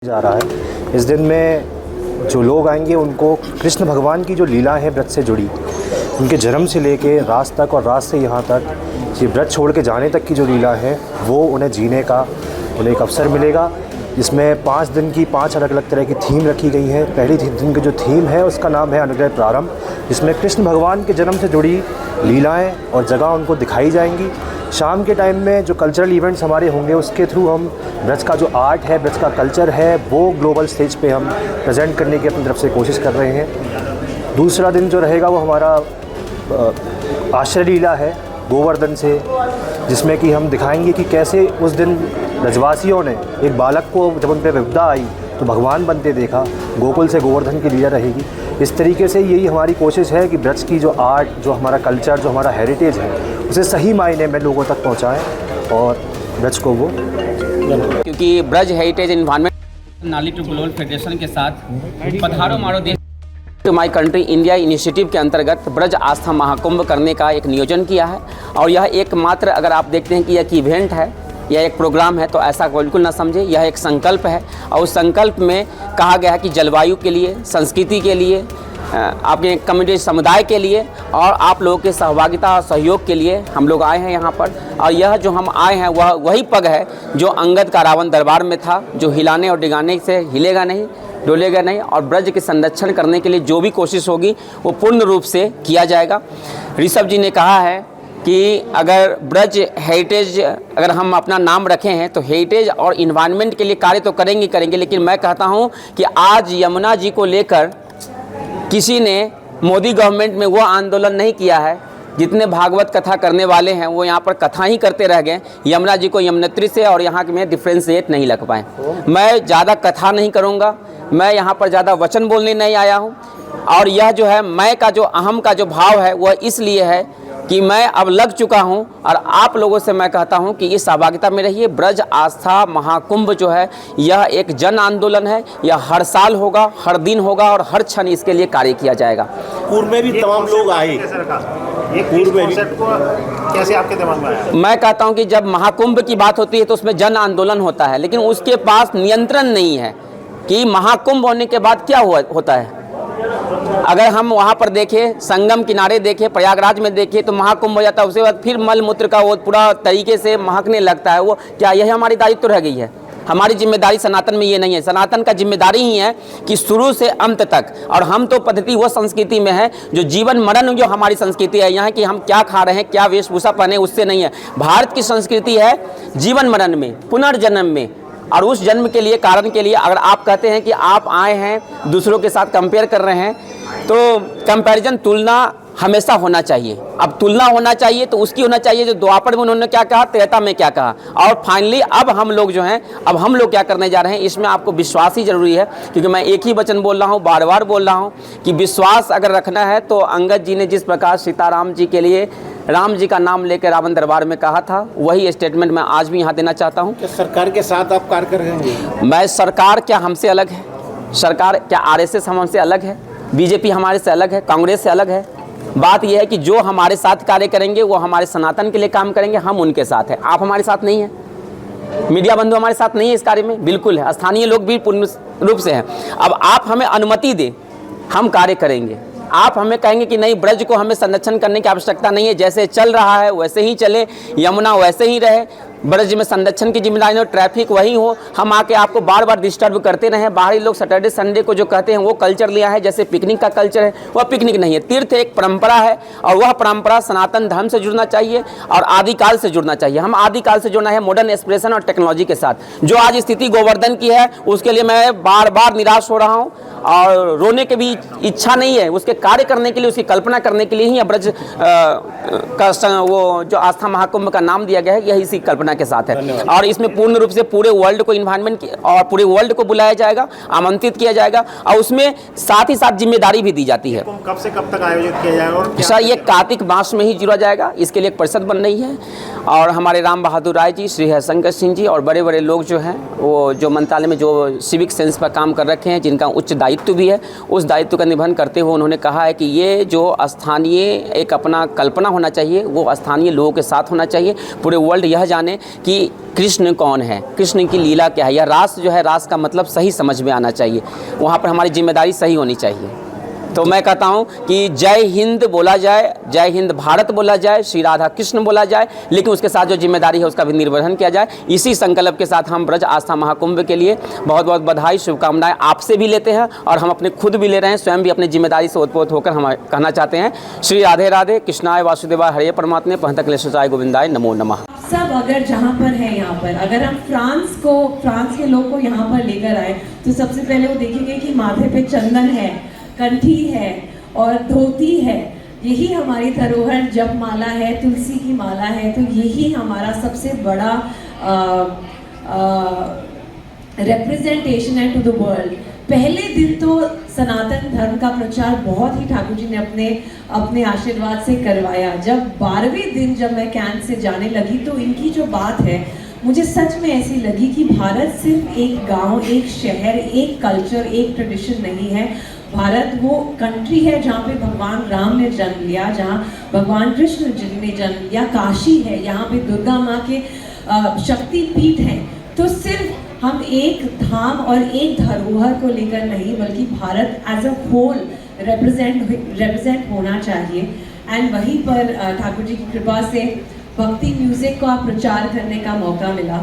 जा रहा है। इस दिन में जो लोग आएंगे उनको कृष्ण भगवान की जो लीला है व्रत से जुड़ी, उनके जन्म से लेके रात तक और रात से यहाँ तक ये व्रत छोड़ के जाने तक की जो लीला है वो उन्हें जीने का उन्हें एक अवसर मिलेगा। इसमें 5 दिन की 5 अलग अलग तरह की थीम रखी गई है। पहली दिन की जो थीम है उसका नाम है अनुग्रह प्रारंभ, जिसमें कृष्ण भगवान के जन्म से जुड़ी लीलाएँ और जगह उनको दिखाई जाएंगी। शाम के टाइम में जो कल्चरल इवेंट्स हमारे होंगे उसके थ्रू हम ब्रज का जो आर्ट है, ब्रज का कल्चर है, वो ग्लोबल स्टेज पे हम प्रेजेंट करने की अपनी तरफ से कोशिश कर रहे हैं। दूसरा दिन जो रहेगा वो हमारा आश्रय लीला है गोवर्धन से, जिसमें कि हम दिखाएंगे कि कैसे उस दिन ब्रजवासियों ने एक बालक को जब उन पर विपदा आई तो भगवान बनते देखा। गोकुल से गोवर्धन की लीला रहेगी। इस तरीके से यही हमारी कोशिश है कि ब्रज की जो आर्ट, जो हमारा कल्चर, जो हमारा हेरिटेज है उसे सही मायने में लोगों तक पहुंचाएं और ब्रज को वो, क्योंकि ब्रज हेरिटेज एनवायरनमेंट नाली टू ग्लोबल फेडरेशन के साथ पधारो मारो देश to my country India initiative के अंतर्गत ब्रज आस्था महाकुंभ करने का एक नियोजन किया है। और यह एकमात्र, अगर आप देखते हैं कि यह एक इवेंट है, यह एक प्रोग्राम है, तो ऐसा बिल्कुल ना समझे। यह एक संकल्प है और उस संकल्प में कहा गया है कि जलवायु के लिए, संस्कृति के लिए, आपके कम्युनिटी समुदाय के लिए और आप लोगों के सहभागिता और सहयोग के लिए हम लोग आए हैं यहाँ पर। और यह जो हम आए हैं वह वही पग है जो अंगद का रावण दरबार में था, जो हिलाने और डिगाने से हिलेगा नहीं, डोलेगा नहीं। और ब्रज के संरक्षण करने के लिए जो भी कोशिश होगी वो पूर्ण रूप से किया जाएगा। ऋषभ जी ने कहा है कि अगर ब्रज हेरिटेज, अगर हम अपना नाम रखे हैं तो हेरिटेज और इन्वायरमेंट के लिए कार्य तो करेंगे, लेकिन मैं कहता हूँ कि आज यमुना जी को लेकर किसी ने मोदी गवर्नमेंट में वो आंदोलन नहीं किया है। जितने भागवत कथा करने वाले हैं वो यहाँ पर कथा ही करते रह गए, यमुना जी को यमुनोत्री से और यहाँ के में डिफ्रेंशिएट नहीं लग पाए। मैं ज़्यादा कथा नहीं करूँगा, मैं यहाँ पर ज़्यादा वचन बोलने नहीं आया हूँ। और यह जो है मैं का जो अहम का जो भाव है वह इसलिए है कि मैं अब लग चुका हूं और आप लोगों से मैं कहता हूं कि इस सहभागिता में रहिए। ब्रज आस्था महाकुंभ जो है यह एक जन आंदोलन है। यह हर साल होगा, हर दिन होगा और हर क्षण इसके लिए कार्य किया जाएगा। पूर्व में भी तमाम लोग आए, पूर्व में भी कैसे आपके दिमाग में आया? मैं कहता हूं कि जब महाकुंभ की बात होती है तो उसमें जन आंदोलन होता है, लेकिन उसके पास नियंत्रण नहीं है कि महाकुंभ होने के बाद क्या होता है। अगर हम वहाँ पर देखें, संगम किनारे देखें, प्रयागराज में देखें तो महाकुंभ हो जाता है, उसके बाद फिर मल मूत्र का वो पूरा तरीके से महकने लगता है। वो क्या यह हमारी दायित्व रह गई है? हमारी जिम्मेदारी सनातन में ये नहीं है। सनातन का जिम्मेदारी ही है कि शुरू से अंत तक, और हम तो पद्धति वो संस्कृति में है जो जीवन मरण जो हमारी संस्कृति है यहाँ की, हम क्या खा रहे हैं, क्या वेशभूषा पहने, उससे नहीं है। भारत की संस्कृति है जीवन मरण में, पुनर्जन्म में। और उस जन्म के लिए, कारण के लिए अगर आप कहते हैं कि आप आए हैं दूसरों के साथ कंपेयर कर रहे हैं, तो कंपैरिजन, तुलना हमेशा होना चाहिए। अब तुलना होना चाहिए तो उसकी होना चाहिए जो द्वापर में उन्होंने क्या कहा, त्रेता में क्या कहा। और फाइनली अब हम लोग जो हैं, अब हम लोग क्या करने जा रहे हैं, इसमें आपको विश्वास ही जरूरी है। क्योंकि मैं एक ही वचन बोल रहा हूँ, बार बार बोल रहा हूँ कि विश्वास अगर रखना है तो अंगद जी ने जिस प्रकार सीताराम जी के लिए राम जी का नाम लेकर रावण दरबार में कहा था, वही स्टेटमेंट मैं आज भी यहाँ देना चाहता हूँ। सरकार के साथ आप कार्य कर रहे हैं? मैं, सरकार क्या हमसे अलग है? सरकार क्या RSS हमसे अलग है? बीजेपी हमारे से अलग है? कांग्रेस से अलग है? बात यह है कि जो हमारे साथ कार्य करेंगे वो हमारे सनातन के लिए काम करेंगे, हम उनके साथ हैं। आप हमारे साथ नहीं हैं, मीडिया बंधु हमारे साथ नहीं है इस कार्य में, बिल्कुल है। स्थानीय लोग भी पूर्ण रूप से हैं। अब आप हमें अनुमति दें, हम कार्य करेंगे। आप हमें कहेंगे कि नहीं, ब्रज को हमें संरक्षण करने की आवश्यकता नहीं है, जैसे चल रहा है वैसे ही चले, यमुना वैसे ही रहे, ब्रज में संरक्षण की जिम्मेदारी हो, ट्रैफिक वही हो, हम आके आपको बार बार डिस्टर्ब करते रहें। बाहरी लोग सैटरडे संडे को जो कहते हैं वो कल्चर लिया है, जैसे पिकनिक का कल्चर है, वह पिकनिक नहीं है। तीर्थ एक परंपरा है और वह परंपरा सनातन धर्म से जुड़ना चाहिए और आदिकाल से जुड़ना चाहिए। हम आदिकाल से जुड़ना है मॉडर्न एक्सप्रेशन और टेक्नोलॉजी के साथ। जो आज स्थिति गोवर्धन की है उसके लिए मैं बार बार निराश हो रहा हूँ और रोने की भी इच्छा नहीं है। उसके कार्य करने के लिए, उसकी कल्पना करने के लिए ही ब्रज का वो जो आस्था महाकुंभ का नाम दिया गया है, यही इसी कल्पना के साथ है। और इसमें पूर्ण रूप से पूरे वर्ल्ड को इन्वायरमेंट और पूरे वर्ल्ड को बुलाया जाएगा, आमंत्रित किया जाएगा और उसमें साथ ही साथ जिम्मेदारी भी दी जाती है। कब से कब तक आयोजित किया जाएगा? सर, ये कार्तिक मास में ही जुड़ा जाएगा। इसके लिए एक परिषद बन रही है और हमारे राम बहादुर राय जी, श्री हरिशंकर सिंह जी और बड़े बड़े लोग जो हैं वो, जो मंत्रालय में जो सिविक सेंस पर काम कर रखे हैं, जिनका उच्च दायित्व दायित्व भी है, उस दायित्व का निबंधन करते हुए उन्होंने कहा है कि ये जो स्थानीय एक अपना कल्पना होना चाहिए, वो स्थानीय लोगों के साथ होना चाहिए। पूरे वर्ल्ड यह जाने कि कृष्ण कौन है, कृष्ण की लीला क्या है, या रास जो है, रास का मतलब सही समझ में आना चाहिए, वहाँ पर हमारी जिम्मेदारी सही होनी चाहिए। तो मैं कहता हूँ कि जय हिंद बोला जाए, जय हिंद भारत बोला जाए, श्री राधा कृष्ण बोला जाए, लेकिन उसके साथ जो जिम्मेदारी है उसका भी निर्वहन किया जाए। इसी संकल्प के साथ हम ब्रज आस्था महाकुंभ के लिए बहुत बहुत बधाई, शुभकामनाएं आपसे भी लेते हैं और हम अपने खुद भी ले रहे हैं, स्वयं भी अपनी जिम्मेदारी से ओतप्रोत होकर हम कहना चाहते हैं, श्री राधे राधे, कृष्णाय वासुदेवाय हरे परमात्मे, पहंत क्लेशोचाय गोविंदाय नमो नमः। सब अगर जहाँ पर है, यहाँ पर अगर हम फ्रांस के लोग को यहाँ पर लेकर आए तो सबसे पहले वो देखेंगे कि माथे पे चंदन है, कंठी है और धोती है। यही हमारी धरोहर जपमाला है, तुलसी की माला है। तो यही हमारा सबसे बड़ा रिप्रेजेंटेशन है टू द वर्ल्ड। पहले दिन तो सनातन धर्म का प्रचार बहुत ही ठाकुर जी ने अपने आशीर्वाद से करवाया। जब 12वें दिन जब मैं कैंप से जाने लगी तो इनकी जो बात है मुझे सच में ऐसी लगी कि भारत सिर्फ एक गांव, एक शहर, एक कल्चर, एक ट्रेडिशन नहीं है। भारत वो कंट्री है जहाँ पे भगवान राम ने जन्म लिया, जहाँ भगवान कृष्ण जी ने जन्म लिया। काशी है, यहाँ पे दुर्गा माँ के शक्ति पीठ हैं। तो सिर्फ हम एक धाम और एक धरोहर को लेकर नहीं, बल्कि Bharat as a whole represent होना चाहिए। एंड वहीं पर ठाकुर जी की कृपा से भक्ति म्यूजिक का प्रचार करने का मौका मिला।